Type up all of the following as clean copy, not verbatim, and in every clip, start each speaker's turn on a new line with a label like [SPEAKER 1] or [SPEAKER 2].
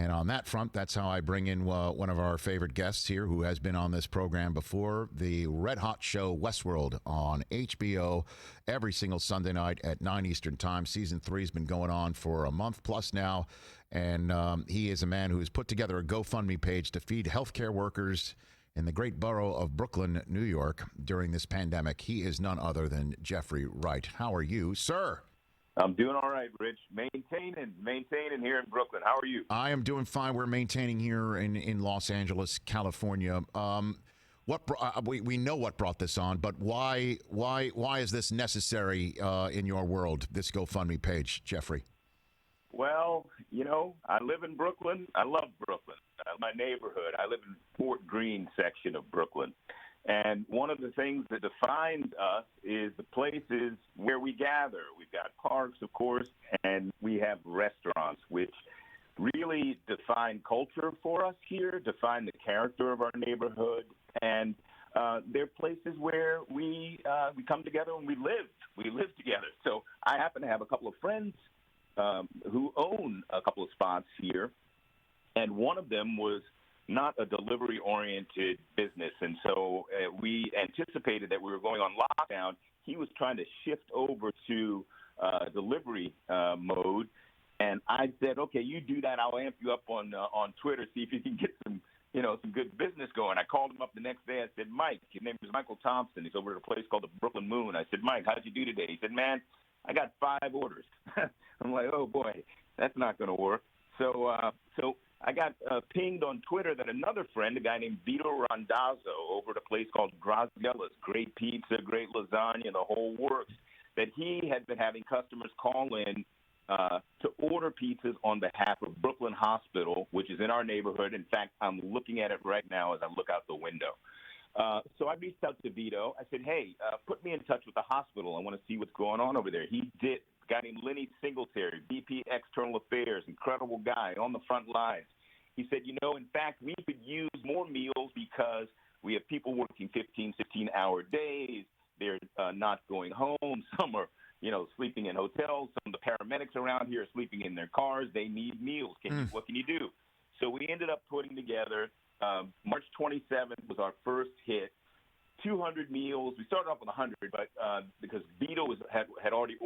[SPEAKER 1] And on that front, that's how I bring in one of our favorite guests here who has been on this program before, the red hot show Westworld on HBO every single Sunday night at 9 Eastern Time. Season 3 has been going on for a month plus now. And he is a man who has put together a GoFundMe page to feed healthcare workers in the great borough of Brooklyn, New York during this pandemic. He is none other than Jeffrey Wright. How are you, sir?
[SPEAKER 2] I'm doing all right, Rich. Maintaining here in Brooklyn. How are you?
[SPEAKER 1] I am doing fine. We're maintaining here in Los Angeles, California. We know what brought this on, but why is this necessary in your world? This GoFundMe page, Jeffrey.
[SPEAKER 2] Well, I live in Brooklyn. I love Brooklyn. My neighborhood. I live in Fort Greene section of Brooklyn. And one of the things that defines us is the places where we gather. We've got parks, of course, and we have restaurants, which really define culture for us here, define the character of our neighborhood. And they're places where we come together and we live. We live together. So I happen to have a couple of friends who own a couple of spots here, and one of them was not a delivery-oriented business, and so we anticipated that we were going on lockdown. He was trying to shift over to delivery mode, and I said, "Okay, you do that. I'll amp you up on Twitter, see if you can get some good business going." I called him up the next day. I said, "Mike," his name is Michael Thompson. He's over at a place called the Brooklyn Moon. I said, "Mike, how did you do today?" He said, "Man, I got 5 orders." I'm like, "Oh boy, that's not going to work." So I got pinged on Twitter that another friend, a guy named Vito Randazzo, over at a place called Graziella's, great pizza, great lasagna, the whole works, that he had been having customers call in to order pizzas on behalf of Brooklyn Hospital, which is in our neighborhood. In fact, I'm looking at it right now as I look out the window. So I reached out to Vito. I said, "Hey, put me in touch with the hospital. I want to see what's going on over there." He did. A guy named Lenny Singletary, VP External Affairs, incredible guy on the front lines. He said, in fact, we could use more meals because we have people working 15, 16-hour days. They're not going home. Some are, sleeping in hotels. Some of the paramedics around here are sleeping in their cars. They need meals. What can you do? So we ended up putting together March 27th was our first hit. 200 meals. We started off with 100, but because Vito had already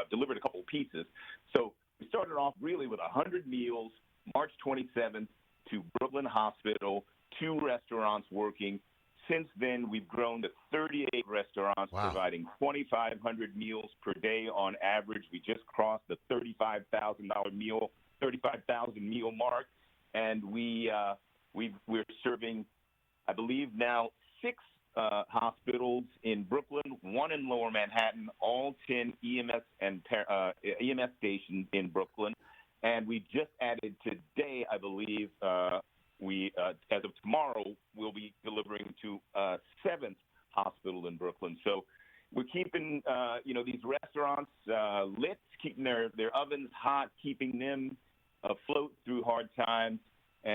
[SPEAKER 2] delivered a couple of pizzas. So we started off really with 100 meals, March 27th, to Brooklyn Hospital, 2 restaurants working. Since then, we've grown to 38 restaurants, providing 2,500 meals per day on average. We just crossed the $35,000 meal mark, and we're serving, I believe now, 6 hospitals in Brooklyn, 1 in Lower Manhattan, all 10 EMS and EMS stations in Brooklyn, and we just added today, I believe, as of tomorrow, we'll be delivering to 7th hospital in Brooklyn. So we're keeping these restaurants lit, keeping their ovens hot, keeping them afloat through hard times,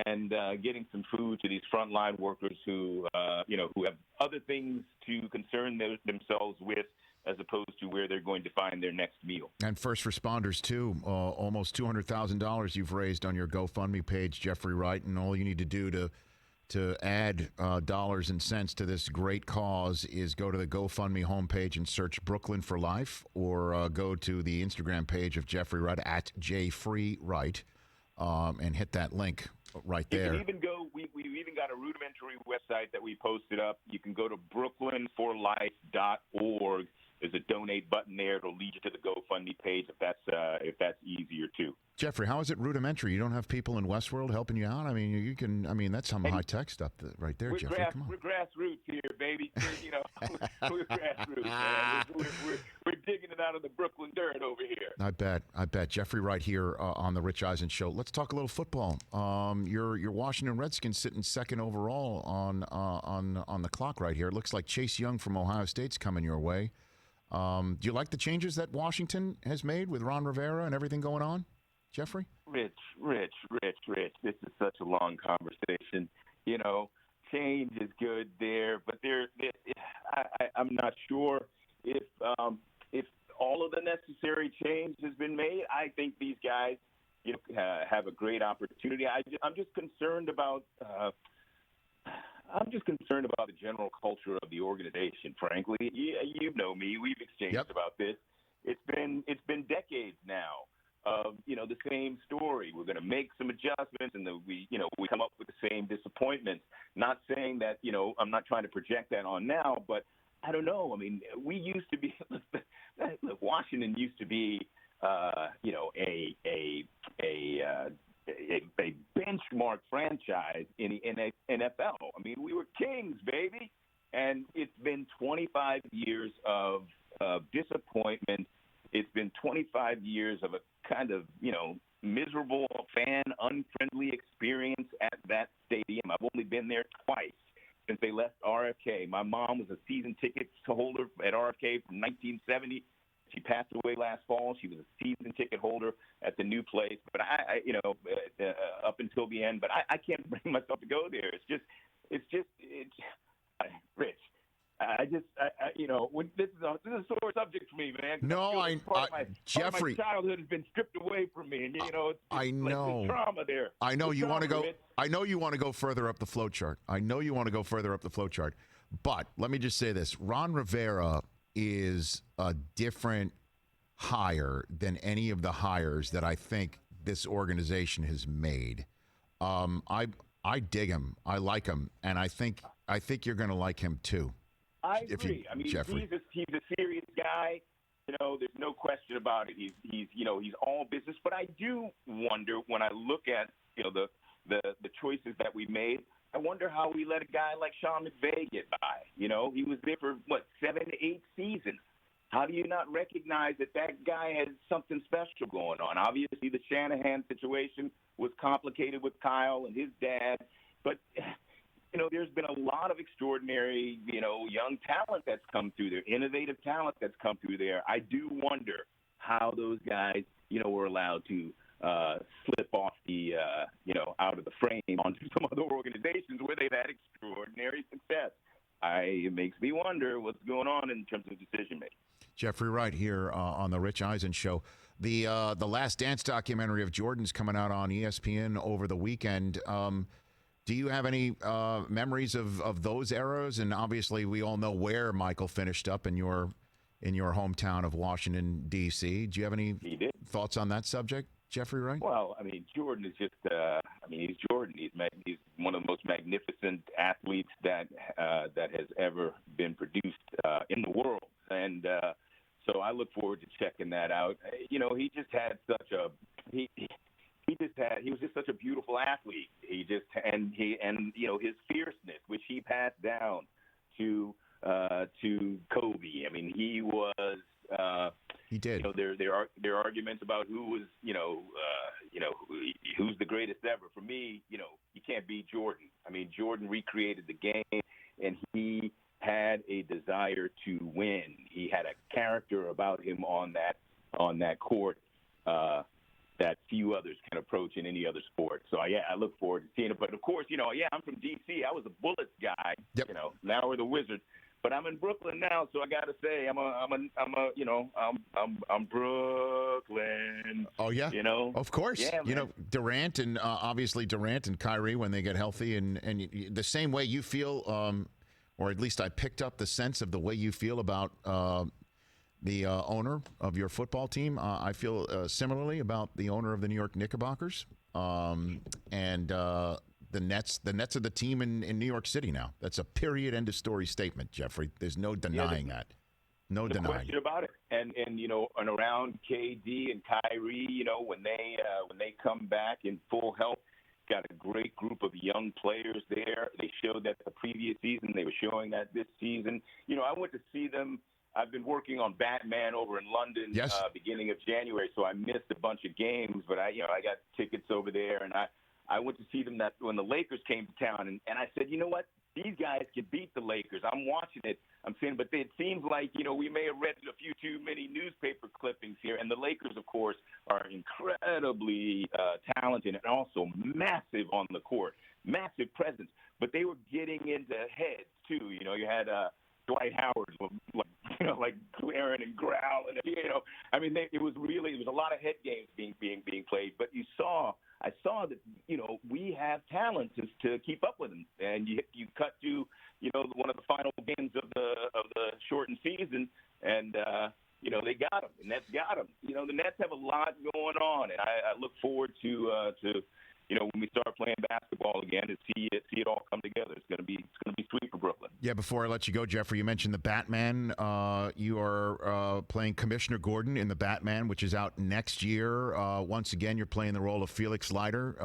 [SPEAKER 2] and getting some food to these frontline workers who have other things to concern themselves with, as opposed to where they're going to find their next meal.
[SPEAKER 1] And first responders, too. Almost $200,000 you've raised on your GoFundMe page, Jeffrey Wright, and all you need to do to add dollars and cents to this great cause is go to the GoFundMe homepage and search Brooklyn for Life, or go to the Instagram page of Jeffrey Wright, at JFreeWright, and hit that link right there.
[SPEAKER 2] You can even go, we've even got a rudimentary website that we posted up. You can go to brooklynforlife.org. There's a donate button there. It'll lead you to the GoFundMe page if that's easier too.
[SPEAKER 1] Jeffrey, how is it rudimentary? You don't have people in Westworld helping you out? I mean, you can. I mean, that's some high tech stuff right there, Jeffrey. Come on.
[SPEAKER 2] We're grassroots here, baby. We're grassroots, man. We're digging it out of the Brooklyn dirt over here.
[SPEAKER 1] I bet. Jeffrey Wright here on the Rich Eisen Show. Let's talk a little football. Your Washington Redskins sitting second overall on the clock right here. It looks like Chase Young from Ohio State's coming your way. Do you like the changes that Washington has made with Ron Rivera and everything going on, Jeffrey?
[SPEAKER 2] Rich. This is such a long conversation. Change is good there, but I'm not sure if all of the necessary change has been made. I think these guys have a great opportunity. I'm just concerned about. I'm just concerned about the general culture of the organization. Frankly, you know me. We've exchanged about this. It's been decades now of the same story. We're going to make some adjustments, and we come up with the same disappointments. Not saying that I'm not trying to project that on now, but I don't know. I mean, we used to be. Washington used to be a benchmark franchise in the NFL. I mean, we were kings, baby. And it's been 25 years of disappointment. It's been 25 years of a kind of, miserable, fan-unfriendly experience at that stadium. I've only been there twice since they left RFK. My mom was a season ticket holder at RFK from 1970. She passed away last fall. She was a season ticket holder at the new place, but up until the end. But I can't bring myself to go there. Rich. This is a sore subject for me, man.
[SPEAKER 1] No,
[SPEAKER 2] Part
[SPEAKER 1] Jeffrey,
[SPEAKER 2] of my childhood has been stripped away from me, and
[SPEAKER 1] I know.
[SPEAKER 2] Like the trauma there.
[SPEAKER 1] I know you want to go. I know you want to go further up the flow chart. But let me just say this: Ron Rivera is a different hire than any of the hires that I think this organization has made. I dig him. I like him, and I think you're going to like him too.
[SPEAKER 2] I agree.
[SPEAKER 1] Jeffrey.
[SPEAKER 2] He's a serious guy. There's no question about it. He's all business. But I do wonder when I look at the choices that we made. I wonder how we let a guy like Sean McVay get by. He was there for 7 to 8 seasons. How do you not recognize that guy has something special going on? Obviously, the Shanahan situation was complicated with Kyle and his dad, but there's been a lot of extraordinary, young talent that's come through there, innovative talent that's come through there. I do wonder how those guys, were allowed to slip off the, out of the frame onto some other organizations where they've had extraordinary success. It makes me wonder what's going on in terms of decision making.
[SPEAKER 1] Jeffrey Wright here on the Rich Eisen Show. The Last Dance documentary of Jordan's coming out on ESPN over the weekend. Do you have any memories of those eras? And obviously, we all know where Michael finished up in your hometown of Washington, D.C. Do you have any thoughts on that subject, Jeffrey Wright?
[SPEAKER 2] Well, Jordan is just, he's Jordan. He's one of the most magnificent athletes that has ever been produced in the world. And so I look forward to checking that out. He just had such a he was just such a beautiful athlete. His fierceness, which he passed down to Kobe. He was.
[SPEAKER 1] He did.
[SPEAKER 2] There are arguments about who was who's the greatest ever. For me, you can't beat Jordan. Jordan recreated the game, and he had a desire to win. He had a character about him on that court that few others can approach in any other sport. So I look forward to seeing it. But of course, I'm from D.C. I was a Bullets guy.
[SPEAKER 1] Yep.
[SPEAKER 2] Now we're the Wizards. But I'm in Brooklyn now, so I got to say I'm Brooklyn.
[SPEAKER 1] Oh yeah, of course.
[SPEAKER 2] Yeah,
[SPEAKER 1] Durant and obviously Durant and Kyrie when they get healthy, and the same way you feel, or at least I picked up the sense of the way you feel about the owner of your football team. I feel similarly about the owner of the New York Knickerbockers, and the Nets are the team in New York City now. That's a period, end of story statement, Jeffrey. There's no denying that. No denying.
[SPEAKER 2] Question about it. And around KD and Kyrie, when they come back in full health, got a great group of young players there. They showed that the previous season. They were showing that this season. I went to see them. I've been working on Batman over in London beginning of January, so I missed a bunch of games. But I got tickets over there, and I went to see them when the Lakers came to town, and I said, you know what? These guys can beat the Lakers. I'm watching it. I'm saying, but it seems like, we may have read a few too many newspaper clippings here. And the Lakers, of course, are incredibly talented and also massive on the court, massive presence. But they were getting into heads, too. You had Dwight Howard like swearing and growling. I mean, it was a lot of head games being played. But I saw that we have talent to keep up with them. And you cut to one of the final games of the shortened season, and they got them. The Nets got them. The Nets have a lot going on, and I look forward to when we start playing basketball again, to see it all come together. It's gonna be sweet for Brooklyn.
[SPEAKER 1] Yeah. Before I let you go, Jeffrey, you mentioned the Batman. You are playing Commissioner Gordon in the Batman, which is out next year. Once again, you're playing the role of Felix Leiter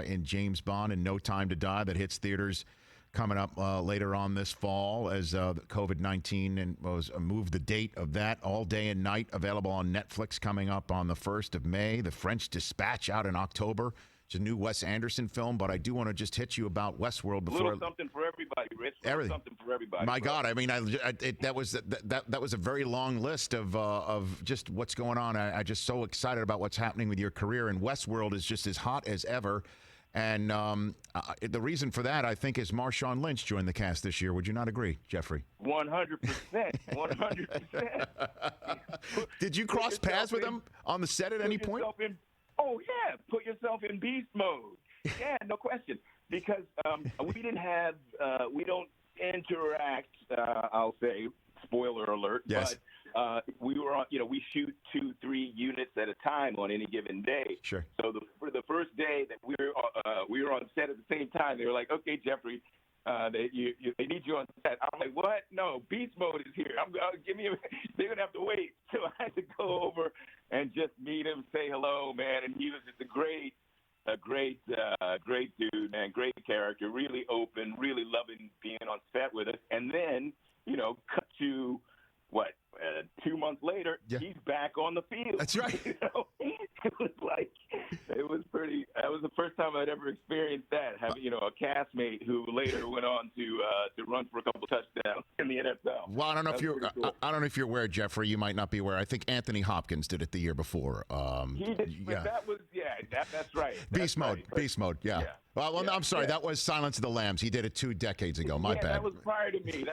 [SPEAKER 1] in James Bond in No Time to Die, that hits theaters coming up later on this fall, as COVID-19 and moved the date of that all day and night. Available on Netflix coming up on the 1st of May. The French Dispatch out in October. It's a new Wes Anderson film, but I do want to just hit you about Westworld before.
[SPEAKER 2] A little something for everybody, Rich.
[SPEAKER 1] Everything.
[SPEAKER 2] Something for everybody.
[SPEAKER 1] My God, I mean, that was a very long list of just what's going on. I just so excited about what's happening with your career, and Westworld is just as hot as ever. And the reason for that, I think, is Marshawn Lynch joined the cast this year. Would you not agree, Jeffrey?
[SPEAKER 2] 100%. 100%.
[SPEAKER 1] Did you cross paths with him on the set at any point?
[SPEAKER 2] Oh, yeah. Put yourself in beast mode. Yeah, no question. Because we don't interact, I'll say, spoiler alert.
[SPEAKER 1] Yes.
[SPEAKER 2] But we were on, we shoot 2-3 units at a time on any given day.
[SPEAKER 1] Sure.
[SPEAKER 2] So for the first day that we were on set at the same time, they were like, okay, Jeffrey, they need you on set. I'm like, what? No, beast mode is here. They're gonna have to wait. So I had to go over and just meet him, say hello, man. And he was just a great dude, man. Great character, really open, really loving being on set with us. And then, cut to what? 2 months later,
[SPEAKER 1] yeah.
[SPEAKER 2] He's back on the field.
[SPEAKER 1] That's right.
[SPEAKER 2] It was pretty. That was the first time I'd ever experienced that. Having a castmate who later went on to run for a couple touchdowns in the NFL.
[SPEAKER 1] Well, I don't know if you're aware, Jeffrey. You might not be aware. I think Anthony Hopkins did it the year before.
[SPEAKER 2] He did.
[SPEAKER 1] Yeah.
[SPEAKER 2] That's right.
[SPEAKER 1] Beast mode. Yeah. Well, no, I'm sorry. That was Silence of the Lambs. He did it 2 decades ago. My bad.
[SPEAKER 2] That was prior to me.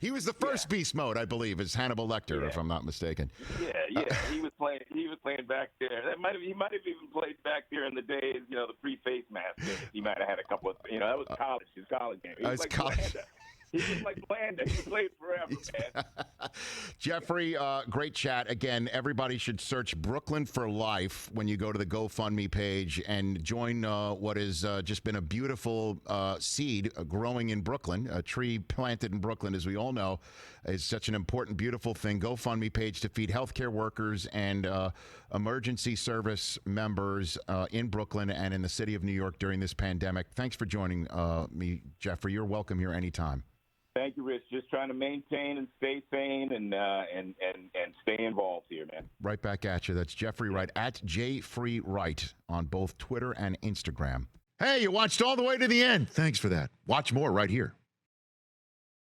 [SPEAKER 1] He was the first Beast Mode, I believe, as Hannibal Lecter, if I'm not mistaken.
[SPEAKER 2] Yeah. He was playing back there. He might have even played back there in the days, the pre-face mask. He might have had a couple of, that was college. His college game. He was like college. He was like Blanda. He played forever, man.
[SPEAKER 1] Jeffrey, great chat. Again, everybody should search Brooklyn for Life when you go to the GoFundMe page and join what has just been a beautiful seed growing in Brooklyn. A tree planted in Brooklyn, as we all know, is such an important, beautiful thing. GoFundMe page to feed healthcare workers and emergency service members in Brooklyn and in the city of New York during this pandemic. Thanks for joining me, Jeffrey. You're welcome here anytime.
[SPEAKER 2] Thank you, Rich. Just trying to maintain and stay sane and stay involved here, man.
[SPEAKER 1] Right back at you. That's Jeffrey Wright at Jfree Wright on both Twitter and Instagram. Hey, you watched all the way to the end. Thanks for that. Watch more right here.